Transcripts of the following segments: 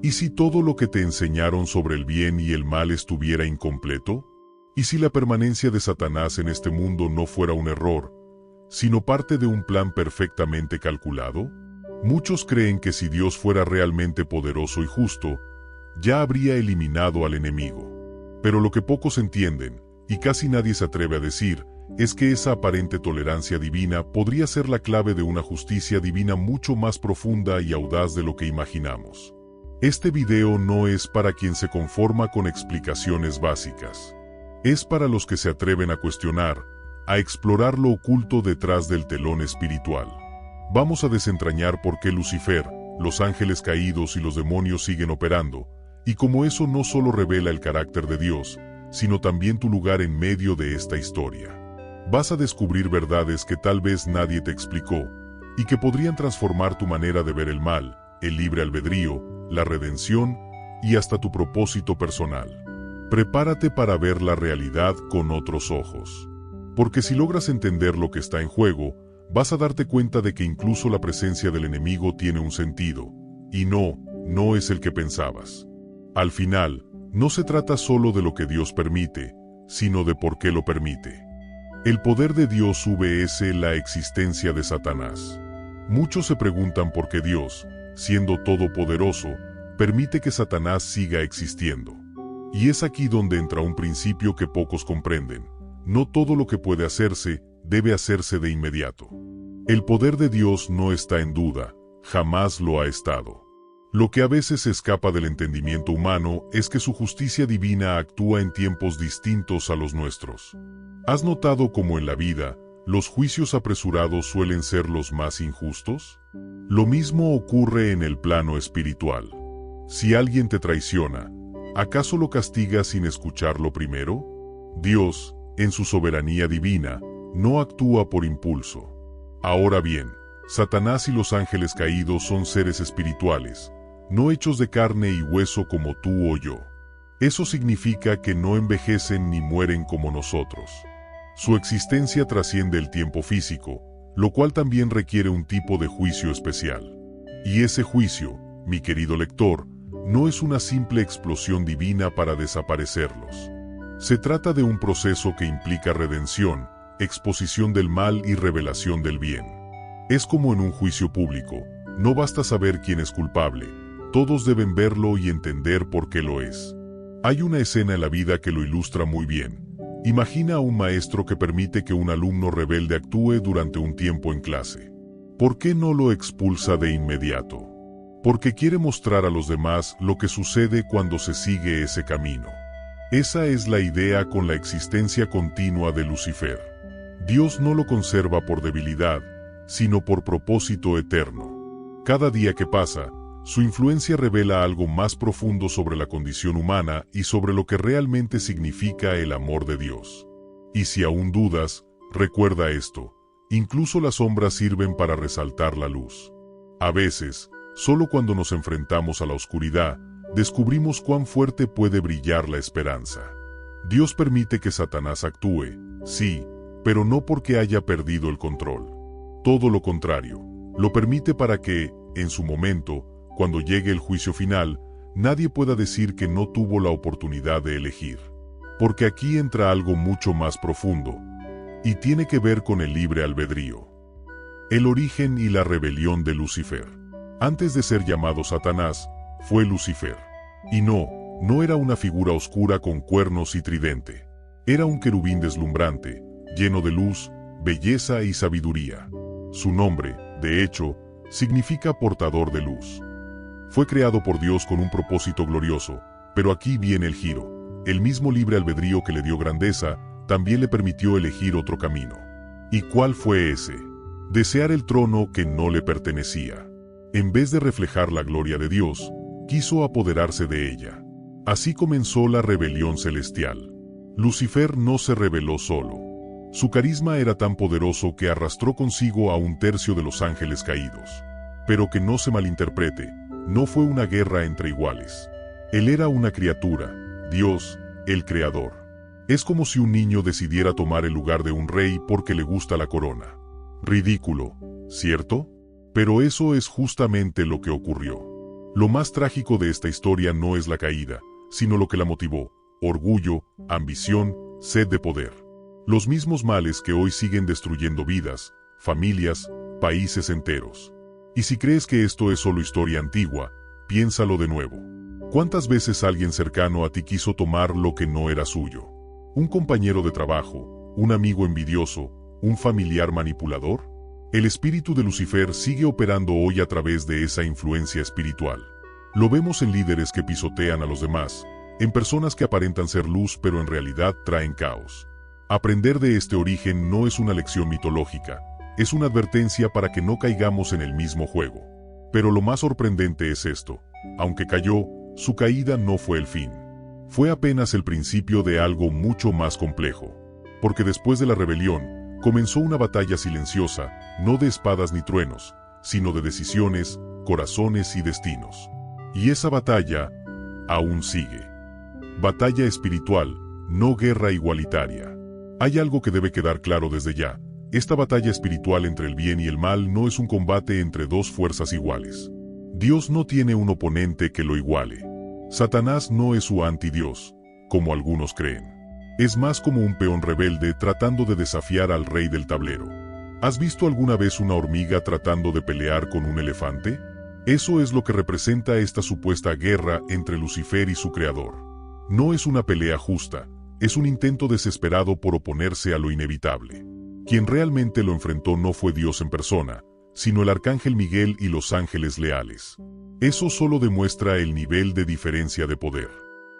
¿Y si todo lo que te enseñaron sobre el bien y el mal estuviera incompleto? ¿Y si la permanencia de Satanás en este mundo no fuera un error, sino parte de un plan perfectamente calculado? Muchos creen que si Dios fuera realmente poderoso y justo, ya habría eliminado al enemigo. Pero lo que pocos entienden, y casi nadie se atreve a decir, es que esa aparente tolerancia divina podría ser la clave de una justicia divina mucho más profunda y audaz de lo que imaginamos. Este video no es para quien se conforma con explicaciones básicas. Es para los que se atreven a cuestionar, a explorar lo oculto detrás del telón espiritual. Vamos a desentrañar por qué Lucifer, los ángeles caídos y los demonios siguen operando, y cómo eso no solo revela el carácter de Dios, sino también tu lugar en medio de esta historia. Vas a descubrir verdades que tal vez nadie te explicó, y que podrían transformar tu manera de ver el mal, el libre albedrío, la redención, y hasta tu propósito personal. Prepárate para ver la realidad con otros ojos. Porque si logras entender lo que está en juego, vas a darte cuenta de que incluso la presencia del enemigo tiene un sentido, y no es el que pensabas. Al final, no se trata solo de lo que Dios permite, sino de por qué lo permite. El poder de Dios subvence la existencia de Satanás. Muchos se preguntan por qué Dios, siendo todopoderoso, permite que Satanás siga existiendo. Y es aquí donde entra un principio que pocos comprenden. No todo lo que puede hacerse, debe hacerse de inmediato. El poder de Dios no está en duda, jamás lo ha estado. Lo que a veces escapa del entendimiento humano es que su justicia divina actúa en tiempos distintos a los nuestros. ¿Has notado cómo en la vida, los juicios apresurados suelen ser los más injustos? Lo mismo ocurre en el plano espiritual. Si alguien te traiciona, ¿acaso lo castigas sin escucharlo primero? Dios, en su soberanía divina, no actúa por impulso. Ahora bien, Satanás y los ángeles caídos son seres espirituales, no hechos de carne y hueso como tú o yo. Eso significa que no envejecen ni mueren como nosotros. Su existencia trasciende el tiempo físico, lo cual también requiere un tipo de juicio especial. Y ese juicio, mi querido lector, no es una simple explosión divina para desaparecerlos. Se trata de un proceso que implica redención, exposición del mal y revelación del bien. Es como en un juicio público, no basta saber quién es culpable, todos deben verlo y entender por qué lo es. Hay una escena en la vida que lo ilustra muy bien. Imagina a un maestro que permite que un alumno rebelde actúe durante un tiempo en clase. ¿Por qué no lo expulsa de inmediato? Porque quiere mostrar a los demás lo que sucede cuando se sigue ese camino. Esa es la idea con la existencia continua de Lucifer. Dios no lo conserva por debilidad, sino por propósito eterno. Cada día que pasa, su influencia revela algo más profundo sobre la condición humana y sobre lo que realmente significa el amor de Dios. Y si aún dudas, recuerda esto, incluso las sombras sirven para resaltar la luz. A veces, solo cuando nos enfrentamos a la oscuridad, descubrimos cuán fuerte puede brillar la esperanza. Dios permite que Satanás actúe, sí, pero no porque haya perdido el control. Todo lo contrario, lo permite para que, en su momento, cuando llegue el juicio final, nadie pueda decir que no tuvo la oportunidad de elegir. Porque aquí entra algo mucho más profundo, y tiene que ver con el libre albedrío. El origen y la rebelión de Lucifer. Antes de ser llamado Satanás, fue Lucifer. Y no era una figura oscura con cuernos y tridente. Era un querubín deslumbrante, lleno de luz, belleza y sabiduría. Su nombre, de hecho, significa portador de luz. Fue creado por Dios con un propósito glorioso, pero aquí viene el giro. El mismo libre albedrío que le dio grandeza, también le permitió elegir otro camino. ¿Y cuál fue ese? Desear el trono que no le pertenecía. En vez de reflejar la gloria de Dios, quiso apoderarse de ella. Así comenzó la rebelión celestial. Lucifer no se rebeló solo. Su carisma era tan poderoso que arrastró consigo a un tercio de los ángeles caídos. Pero que no se malinterprete, no fue una guerra entre iguales. Él era una criatura, Dios, el Creador. Es como si un niño decidiera tomar el lugar de un rey porque le gusta la corona. Ridículo, ¿cierto? Pero eso es justamente lo que ocurrió. Lo más trágico de esta historia no es la caída, sino lo que la motivó: orgullo, ambición, sed de poder. Los mismos males que hoy siguen destruyendo vidas, familias, países enteros. Y si crees que esto es solo historia antigua, piénsalo de nuevo. ¿Cuántas veces alguien cercano a ti quiso tomar lo que no era suyo? ¿Un compañero de trabajo, un amigo envidioso, un familiar manipulador? El espíritu de Lucifer sigue operando hoy a través de esa influencia espiritual. Lo vemos en líderes que pisotean a los demás, en personas que aparentan ser luz pero en realidad traen caos. Aprender de este origen no es una lección mitológica, es una advertencia para que no caigamos en el mismo juego. Pero lo más sorprendente es esto: aunque cayó, su caída no fue el fin. Fue apenas el principio de algo mucho más complejo. Porque después de la rebelión, comenzó una batalla silenciosa, no de espadas ni truenos, sino de decisiones, corazones y destinos. Y esa batalla aún sigue. Batalla espiritual, no guerra igualitaria. Hay algo que debe quedar claro desde ya: esta batalla espiritual entre el bien y el mal no es un combate entre dos fuerzas iguales. Dios no tiene un oponente que lo iguale. Satanás no es su antidios, como algunos creen. Es más como un peón rebelde tratando de desafiar al rey del tablero. ¿Has visto alguna vez una hormiga tratando de pelear con un elefante? Eso es lo que representa esta supuesta guerra entre Lucifer y su creador. No es una pelea justa, es un intento desesperado por oponerse a lo inevitable. Quien realmente lo enfrentó no fue Dios en persona, sino el arcángel Miguel y los ángeles leales. Eso solo demuestra el nivel de diferencia de poder.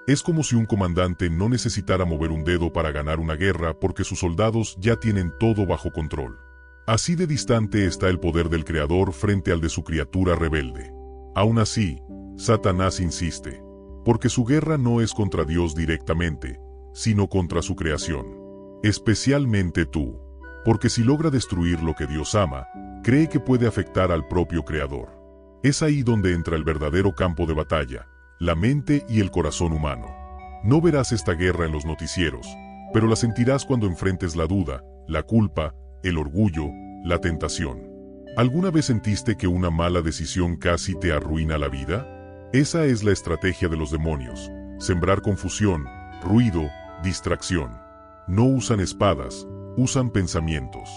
Es como si un comandante no necesitara mover un dedo para ganar una guerra porque sus soldados ya tienen todo bajo control. Así de distante está el poder del Creador frente al de su criatura rebelde. Aún así, Satanás insiste, porque su guerra no es contra Dios directamente, sino contra su creación. Especialmente tú. Porque si logra destruir lo que Dios ama, cree que puede afectar al propio Creador. Es ahí donde entra el verdadero campo de batalla, la mente y el corazón humano. No verás esta guerra en los noticieros, pero la sentirás cuando enfrentes la duda, la culpa, el orgullo, la tentación. ¿Alguna vez sentiste que una mala decisión casi te arruina la vida? Esa es la estrategia de los demonios: sembrar confusión, ruido, distracción. No usan espadas, usan pensamientos.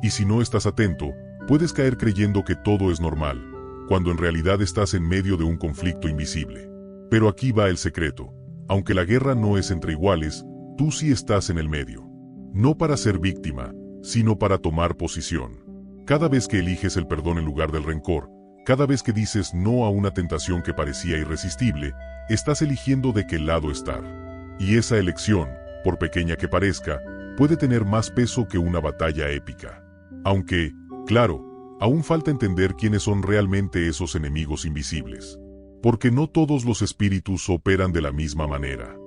Y si no estás atento, puedes caer creyendo que todo es normal, cuando en realidad estás en medio de un conflicto invisible. Pero aquí va el secreto: aunque la guerra no es entre iguales, tú sí estás en el medio. No para ser víctima, sino para tomar posición. Cada vez que eliges el perdón en lugar del rencor, cada vez que dices no a una tentación que parecía irresistible, estás eligiendo de qué lado estar. Y esa elección, por pequeña que parezca, puede tener más peso que una batalla épica. Aunque, claro, aún falta entender quiénes son realmente esos enemigos invisibles. Porque no todos los espíritus operan de la misma manera.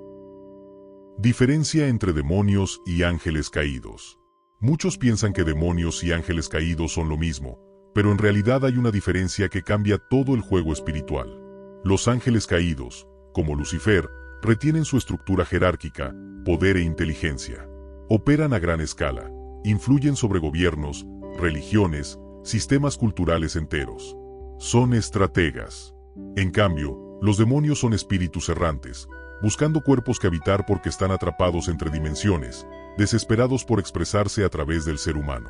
Diferencia entre demonios y ángeles caídos. Muchos piensan que demonios y ángeles caídos son lo mismo, pero en realidad hay una diferencia que cambia todo el juego espiritual. Los ángeles caídos, como Lucifer, retienen su estructura jerárquica, poder e inteligencia. Operan a gran escala, influyen sobre gobiernos, religiones, sistemas culturales enteros. Son estrategas. En cambio, los demonios son espíritus errantes, buscando cuerpos que habitar porque están atrapados entre dimensiones, desesperados por expresarse a través del ser humano.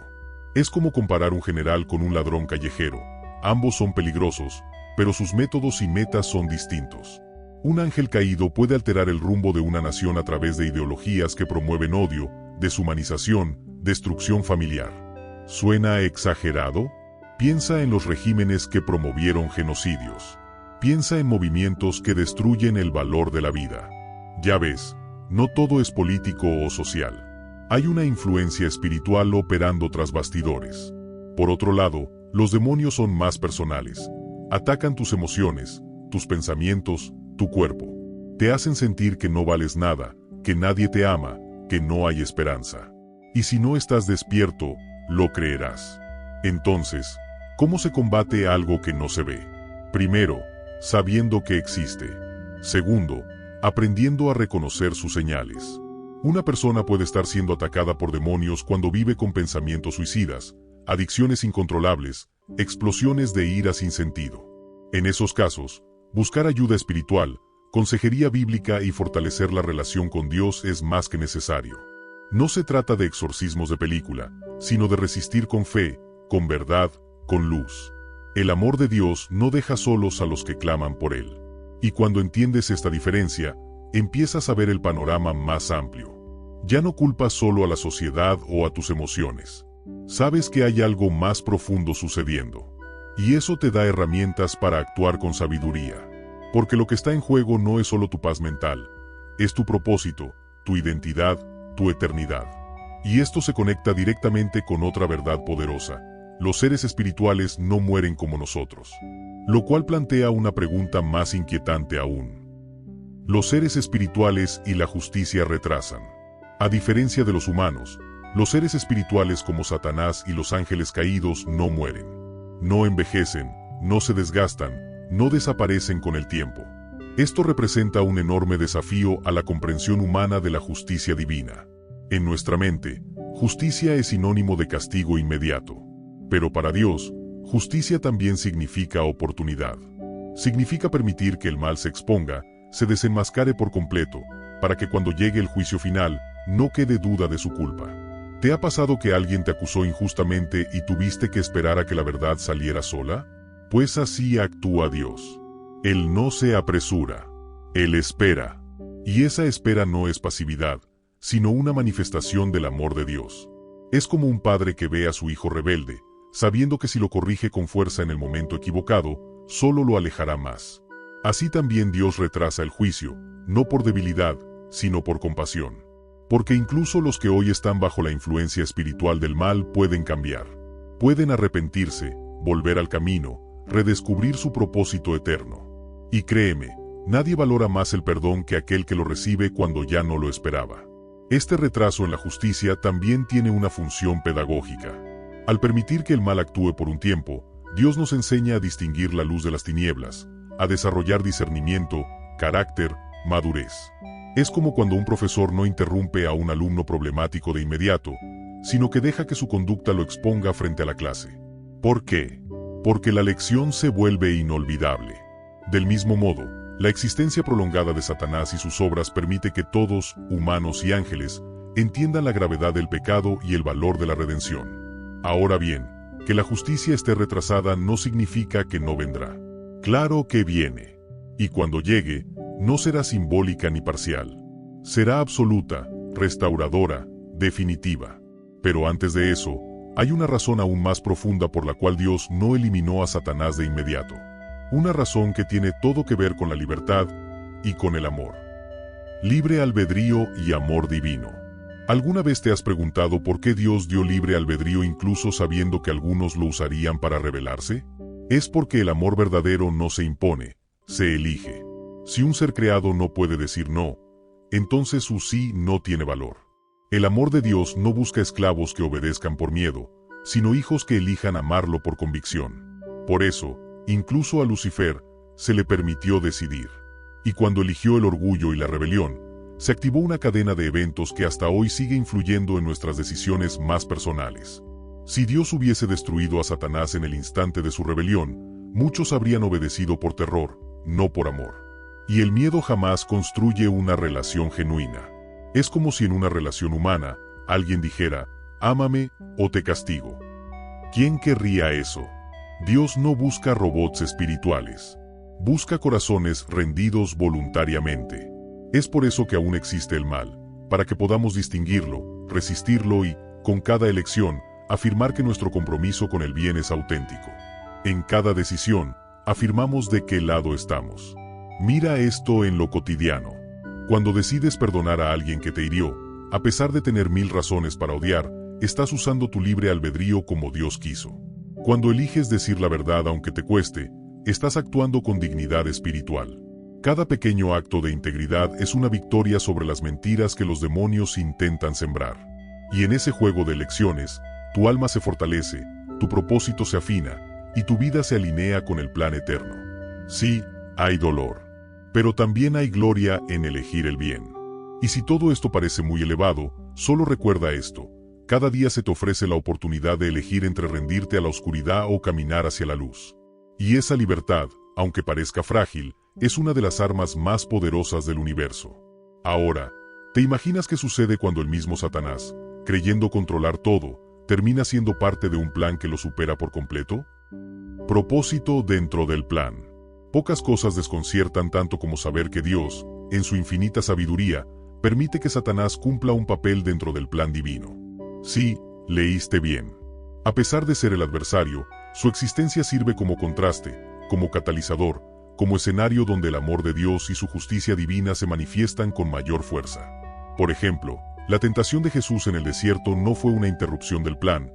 Es como comparar un general con un ladrón callejero. Ambos son peligrosos, pero sus métodos y metas son distintos. Un ángel caído puede alterar el rumbo de una nación a través de ideologías que promueven odio, deshumanización, destrucción familiar. ¿Suena exagerado? Piensa en los regímenes que promovieron genocidios. Piensa en movimientos que destruyen el valor de la vida. Ya ves, no todo es político o social. Hay una influencia espiritual operando tras bastidores. Por otro lado, los demonios son más personales. Atacan tus emociones, tus pensamientos, tu cuerpo. Te hacen sentir que no vales nada, que nadie te ama, que no hay esperanza. Y si no estás despierto, lo creerás. Entonces, ¿cómo se combate algo que no se ve? Primero, sabiendo que existe. Segundo, aprendiendo a reconocer sus señales. Una persona puede estar siendo atacada por demonios cuando vive con pensamientos suicidas, adicciones incontrolables, explosiones de ira sin sentido. En esos casos, Buscar ayuda espiritual, consejería bíblica y fortalecer la relación con Dios es más que necesario. No se trata de exorcismos de película, sino de resistir con fe, con verdad, con luz. El amor de Dios no deja solos a los que claman por Él. Y cuando entiendes esta diferencia, empiezas a ver el panorama más amplio. Ya no culpas solo a la sociedad o a tus emociones. Sabes que hay algo más profundo sucediendo. Y eso te da herramientas para actuar con sabiduría. Porque lo que está en juego no es solo tu paz mental, es tu propósito, tu identidad, tu eternidad. Y esto se conecta directamente con otra verdad poderosa. Los seres espirituales no mueren como nosotros. Lo cual plantea una pregunta más inquietante aún. Los seres espirituales y la justicia retrasan. A diferencia de los humanos, los seres espirituales como Satanás y los ángeles caídos no mueren. No envejecen, no se desgastan, no desaparecen con el tiempo. Esto representa un enorme desafío a la comprensión humana de la justicia divina. En nuestra mente, justicia es sinónimo de castigo inmediato. Pero para Dios, justicia también significa oportunidad. Significa permitir que el mal se exponga, se desenmascare por completo, para que cuando llegue el juicio final, no quede duda de su culpa. ¿Te ha pasado que alguien te acusó injustamente y tuviste que esperar a que la verdad saliera sola? Pues así actúa Dios. Él no se apresura. Él espera. Y esa espera no es pasividad, sino una manifestación del amor de Dios. Es como un padre que ve a su hijo rebelde, sabiendo que si lo corrige con fuerza en el momento equivocado, solo lo alejará más. Así también Dios retrasa el juicio, no por debilidad, sino por compasión. Porque incluso los que hoy están bajo la influencia espiritual del mal pueden cambiar. Pueden arrepentirse, volver al camino, redescubrir su propósito eterno. Y créeme, nadie valora más el perdón que aquel que lo recibe cuando ya no lo esperaba. Este retraso en la justicia también tiene una función pedagógica. Al permitir que el mal actúe por un tiempo, Dios nos enseña a distinguir la luz de las tinieblas, a desarrollar discernimiento, carácter, madurez. Es como cuando un profesor no interrumpe a un alumno problemático de inmediato, sino que deja que su conducta lo exponga frente a la clase. ¿Por qué? Porque la lección se vuelve inolvidable. Del mismo modo, la existencia prolongada de Satanás y sus obras permite que todos, humanos y ángeles, entiendan la gravedad del pecado y el valor de la redención. Ahora bien, que la justicia esté retrasada no significa que no vendrá. Claro que viene. Y cuando llegue, no será simbólica ni parcial. Será absoluta, restauradora, definitiva. Pero antes de eso, hay una razón aún más profunda por la cual Dios no eliminó a Satanás de inmediato. Una razón que tiene todo que ver con la libertad y con el amor. Libre albedrío y amor divino. ¿Alguna vez te has preguntado por qué Dios dio libre albedrío incluso sabiendo que algunos lo usarían para rebelarse? Es porque el amor verdadero no se impone, se elige. Si un ser creado no puede decir no, entonces su sí no tiene valor. El amor de Dios no busca esclavos que obedezcan por miedo, sino hijos que elijan amarlo por convicción. Por eso, incluso a Lucifer, se le permitió decidir. Y cuando eligió el orgullo y la rebelión, se activó una cadena de eventos que hasta hoy sigue influyendo en nuestras decisiones más personales. Si Dios hubiese destruido a Satanás en el instante de su rebelión, muchos habrían obedecido por terror, no por amor. Y el miedo jamás construye una relación genuina. Es como si en una relación humana, alguien dijera, ámame o te castigo. ¿Quién querría eso? Dios no busca robots espirituales. Busca corazones rendidos voluntariamente. Es por eso que aún existe el mal, para que podamos distinguirlo, resistirlo y, con cada elección, afirmar que nuestro compromiso con el bien es auténtico. En cada decisión, afirmamos de qué lado estamos. Mira esto en lo cotidiano. Cuando decides perdonar a alguien que te hirió, a pesar de tener 1000 razones para odiar, estás usando tu libre albedrío como Dios quiso. Cuando eliges decir la verdad aunque te cueste, estás actuando con dignidad espiritual. Cada pequeño acto de integridad es una victoria sobre las mentiras que los demonios intentan sembrar. Y en ese juego de elecciones, tu alma se fortalece, tu propósito se afina, y tu vida se alinea con el plan eterno. Sí, hay dolor. Pero también hay gloria en elegir el bien. Y si todo esto parece muy elevado, solo recuerda esto. Cada día se te ofrece la oportunidad de elegir entre rendirte a la oscuridad o caminar hacia la luz. Y esa libertad, aunque parezca frágil, es una de las armas más poderosas del universo. Ahora, ¿te imaginas qué sucede cuando el mismo Satanás, creyendo controlar todo, termina siendo parte de un plan que lo supera por completo? Propósito dentro del plan. Pocas cosas desconciertan tanto como saber que Dios, en su infinita sabiduría, permite que Satanás cumpla un papel dentro del plan divino. Sí, leíste bien. A pesar de ser el adversario, su existencia sirve como contraste, como catalizador, como escenario donde el amor de Dios y su justicia divina se manifiestan con mayor fuerza. Por ejemplo, la tentación de Jesús en el desierto no fue una interrupción del plan,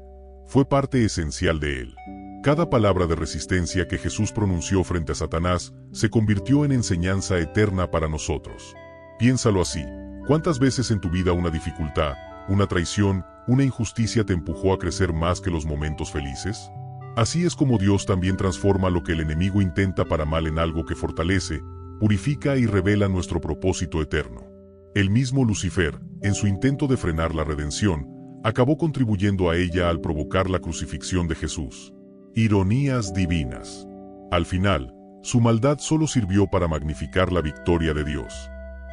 fue parte esencial de él. Cada palabra de resistencia que Jesús pronunció frente a Satanás se convirtió en enseñanza eterna para nosotros. Piénsalo así, ¿cuántas veces en tu vida una dificultad, una traición, una injusticia te empujó a crecer más que los momentos felices? Así es como Dios también transforma lo que el enemigo intenta para mal en algo que fortalece, purifica y revela nuestro propósito eterno. El mismo Lucifer, en su intento de frenar la redención, acabó contribuyendo a ella al provocar la crucifixión de Jesús. Ironías divinas. Al final, su maldad solo sirvió para magnificar la victoria de Dios.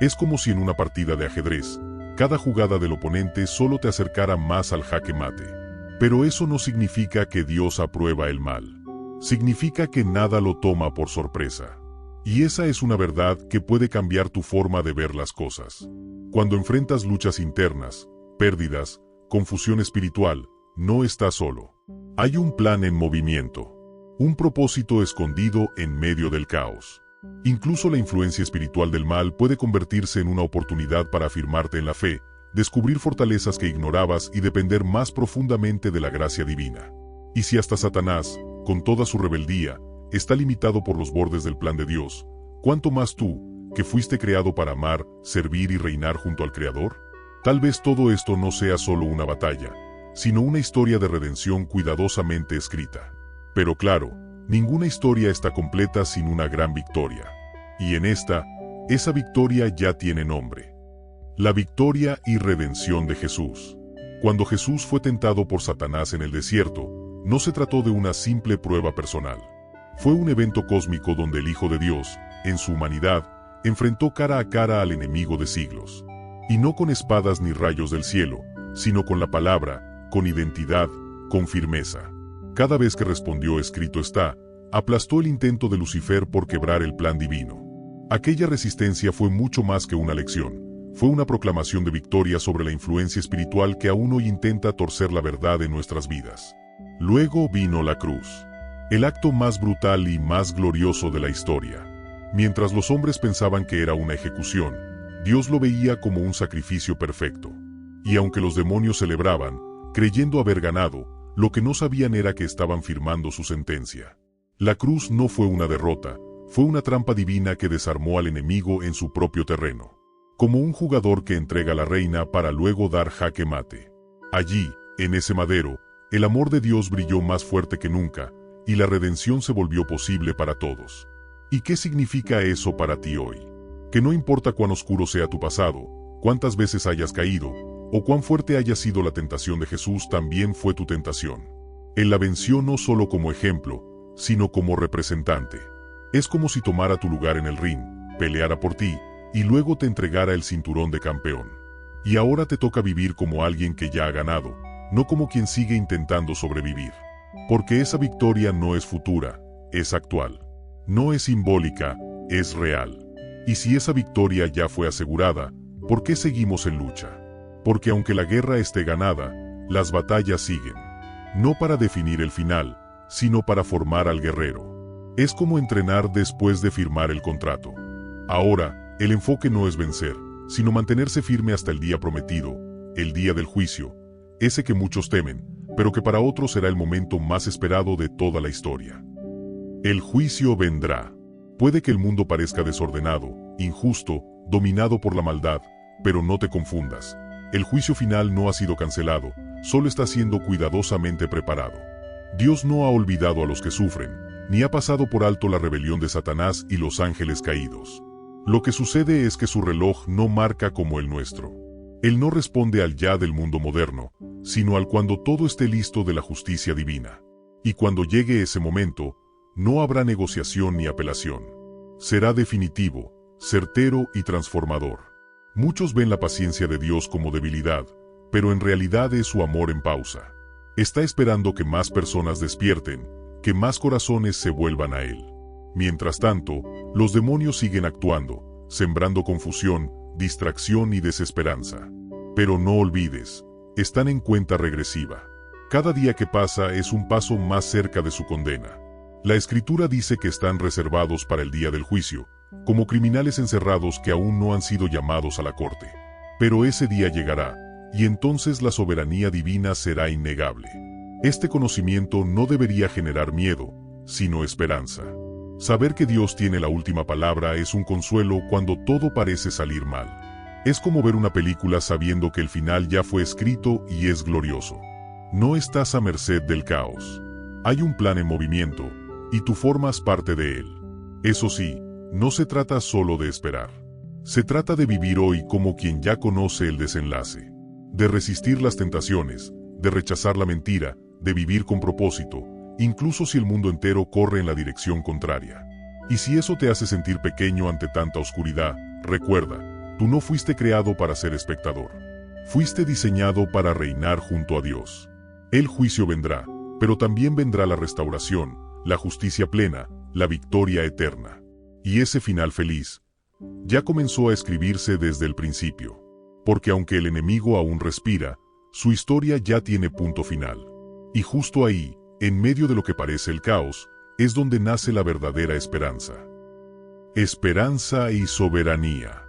Es como si en una partida de ajedrez, cada jugada del oponente solo te acercara más al jaque mate. Pero eso no significa que Dios aprueba el mal. Significa que nada lo toma por sorpresa. Y esa es una verdad que puede cambiar tu forma de ver las cosas. Cuando enfrentas luchas internas, pérdidas, confusión espiritual, no estás solo. Hay un plan en movimiento. Un propósito escondido en medio del caos. Incluso la influencia espiritual del mal puede convertirse en una oportunidad para afirmarte en la fe, descubrir fortalezas que ignorabas y depender más profundamente de la gracia divina. Y si hasta Satanás, con toda su rebeldía, está limitado por los bordes del plan de Dios, ¿cuánto más tú, que fuiste creado para amar, servir y reinar junto al Creador? Tal vez todo esto no sea solo una batalla, sino una historia de redención cuidadosamente escrita. Pero claro, ninguna historia está completa sin una gran victoria. Y en esa victoria ya tiene nombre. La victoria y redención de Jesús. Cuando Jesús fue tentado por Satanás en el desierto, no se trató de una simple prueba personal. Fue un evento cósmico donde el Hijo de Dios, en su humanidad, enfrentó cara a cara al enemigo de siglos. Y no con espadas ni rayos del cielo, sino con la palabra, con identidad, con firmeza. Cada vez que respondió escrito está, aplastó el intento de Lucifer por quebrar el plan divino. Aquella resistencia fue mucho más que una lección. Fue una proclamación de victoria sobre la influencia espiritual que aún hoy intenta torcer la verdad en nuestras vidas. Luego vino la cruz. El acto más brutal y más glorioso de la historia. Mientras los hombres pensaban que era una ejecución, Dios lo veía como un sacrificio perfecto. Y aunque los demonios celebraban, creyendo haber ganado, lo que no sabían era que estaban firmando su sentencia. La cruz no fue una derrota, fue una trampa divina que desarmó al enemigo en su propio terreno. Como un jugador que entrega a la reina para luego dar jaque mate. Allí, en ese madero, el amor de Dios brilló más fuerte que nunca, y la redención se volvió posible para todos. ¿Y qué significa eso para ti hoy? Que no importa cuán oscuro sea tu pasado, cuántas veces hayas caído, o cuán fuerte haya sido la tentación de Jesús, también fue tu tentación. Él la venció no solo como ejemplo, sino como representante. Es como si tomara tu lugar en el ring, peleara por ti, y luego te entregara el cinturón de campeón. Y ahora te toca vivir como alguien que ya ha ganado, no como quien sigue intentando sobrevivir. Porque esa victoria no es futura, es actual. No es simbólica, es real. Y si esa victoria ya fue asegurada, ¿por qué seguimos en lucha? Porque aunque la guerra esté ganada, las batallas siguen. No para definir el final, sino para formar al guerrero. Es como entrenar después de firmar el contrato. Ahora, el enfoque no es vencer, sino mantenerse firme hasta el día prometido, el día del juicio, ese que muchos temen, pero que para otros será el momento más esperado de toda la historia. El juicio vendrá. Puede que el mundo parezca desordenado, injusto, dominado por la maldad, pero no te confundas. El juicio final no ha sido cancelado, solo está siendo cuidadosamente preparado. Dios no ha olvidado a los que sufren, ni ha pasado por alto la rebelión de Satanás y los ángeles caídos. Lo que sucede es que su reloj no marca como el nuestro. Él no responde al ya del mundo moderno, sino al cuando todo esté listo de la justicia divina. Y cuando llegue ese momento, no habrá negociación ni apelación. Será definitivo, certero y transformador. Muchos ven la paciencia de Dios como debilidad, pero en realidad es su amor en pausa. Está esperando que más personas despierten, que más corazones se vuelvan a Él. Mientras tanto, los demonios siguen actuando, sembrando confusión, distracción y desesperanza. Pero no olvides, están en cuenta regresiva. Cada día que pasa es un paso más cerca de su condena. La Escritura dice que están reservados para el día del juicio, como criminales encerrados que aún no han sido llamados a la corte. Pero ese día llegará, y entonces la soberanía divina será innegable. Este conocimiento no debería generar miedo, sino esperanza. Saber que Dios tiene la última palabra es un consuelo cuando todo parece salir mal. Es como ver una película sabiendo que el final ya fue escrito y es glorioso. No estás a merced del caos. Hay un plan en movimiento, y tú formas parte de él. Eso sí, no se trata solo de esperar. Se trata de vivir hoy como quien ya conoce el desenlace. De resistir las tentaciones, de rechazar la mentira, de vivir con propósito, incluso si el mundo entero corre en la dirección contraria. Y si eso te hace sentir pequeño ante tanta oscuridad, recuerda, tú no fuiste creado para ser espectador. Fuiste diseñado para reinar junto a Dios. El juicio vendrá, pero también vendrá la restauración, la justicia plena, la victoria eterna. Y ese final feliz ya comenzó a escribirse desde el principio. Porque aunque el enemigo aún respira, su historia ya tiene punto final. Y justo ahí, en medio de lo que parece el caos, es donde nace la verdadera esperanza. Esperanza y soberanía.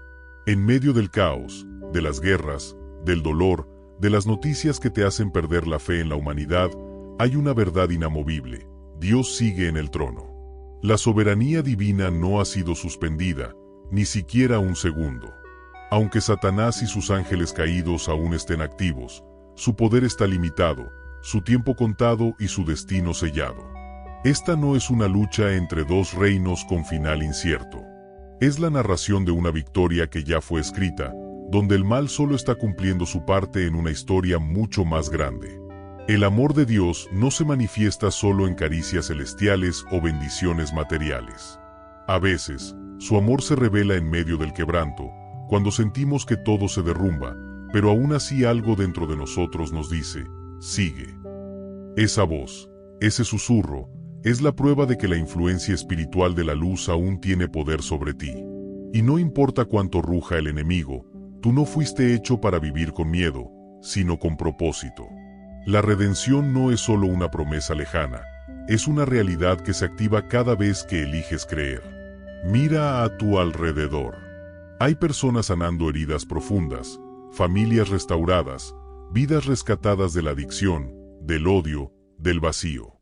En medio del caos, de las guerras, del dolor, de las noticias que te hacen perder la fe en la humanidad, hay una verdad inamovible: Dios sigue en el trono. La soberanía divina no ha sido suspendida, ni siquiera un segundo. Aunque Satanás y sus ángeles caídos aún estén activos, su poder está limitado, su tiempo contado y su destino sellado. Esta no es una lucha entre dos reinos con final incierto. Es la narración de una victoria que ya fue escrita, donde el mal solo está cumpliendo su parte en una historia mucho más grande. El amor de Dios no se manifiesta solo en caricias celestiales o bendiciones materiales. A veces, su amor se revela en medio del quebranto, cuando sentimos que todo se derrumba, pero aún así algo dentro de nosotros nos dice: sigue. Esa voz, ese susurro, es la prueba de que la influencia espiritual de la luz aún tiene poder sobre ti. Y no importa cuánto ruja el enemigo, tú no fuiste hecho para vivir con miedo, sino con propósito. La redención no es solo una promesa lejana, es una realidad que se activa cada vez que eliges creer. Mira a tu alrededor. Hay personas sanando heridas profundas, familias restauradas, vidas rescatadas de la adicción, del odio, del vacío.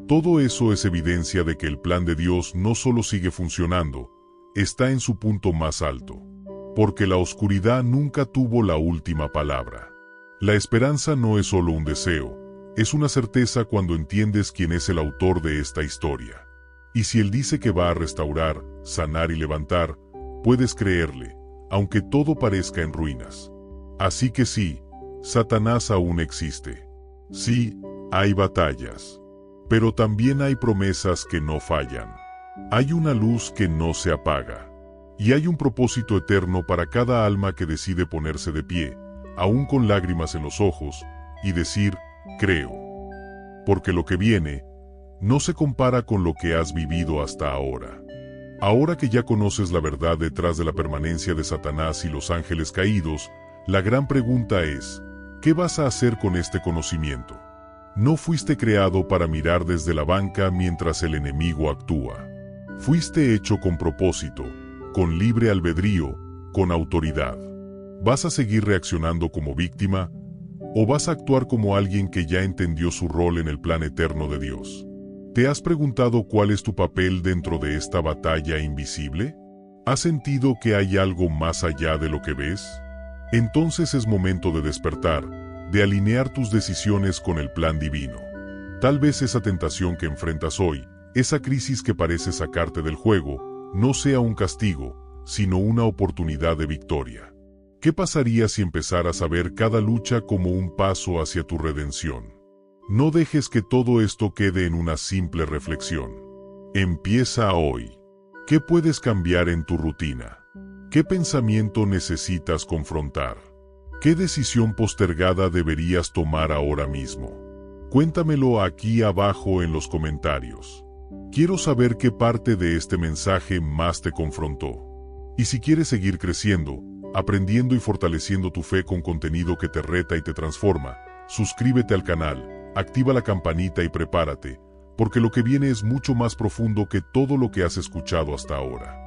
Todo eso es evidencia de que el plan de Dios no solo sigue funcionando, está en su punto más alto. Porque la oscuridad nunca tuvo la última palabra. La esperanza no es solo un deseo, es una certeza cuando entiendes quién es el autor de esta historia. Y si Él dice que va a restaurar, sanar y levantar, puedes creerle, aunque todo parezca en ruinas. Así que sí, Satanás aún existe. Sí, hay batallas. Pero también hay promesas que no fallan. Hay una luz que no se apaga. Y hay un propósito eterno para cada alma que decide ponerse de pie, aún con lágrimas en los ojos, y decir: creo. Porque lo que viene no se compara con lo que has vivido hasta ahora. Ahora que ya conoces la verdad detrás de la permanencia de Satanás y los ángeles caídos, la gran pregunta es: ¿qué vas a hacer con este conocimiento? No fuiste creado para mirar desde la banca mientras el enemigo actúa. Fuiste hecho con propósito, con libre albedrío, con autoridad. ¿Vas a seguir reaccionando como víctima? ¿O vas a actuar como alguien que ya entendió su rol en el plan eterno de Dios? ¿Te has preguntado cuál es tu papel dentro de esta batalla invisible? ¿Has sentido que hay algo más allá de lo que ves? Entonces es momento de despertar, de alinear tus decisiones con el plan divino. Tal vez esa tentación que enfrentas hoy, esa crisis que parece sacarte del juego, no sea un castigo, sino una oportunidad de victoria. ¿Qué pasaría si empezaras a ver cada lucha como un paso hacia tu redención? No dejes que todo esto quede en una simple reflexión. Empieza hoy. ¿Qué puedes cambiar en tu rutina? ¿Qué pensamiento necesitas confrontar? ¿Qué decisión postergada deberías tomar ahora mismo? Cuéntamelo aquí abajo en los comentarios. Quiero saber qué parte de este mensaje más te confrontó. Y si quieres seguir creciendo, aprendiendo y fortaleciendo tu fe con contenido que te reta y te transforma, suscríbete al canal, activa la campanita y prepárate, porque lo que viene es mucho más profundo que todo lo que has escuchado hasta ahora.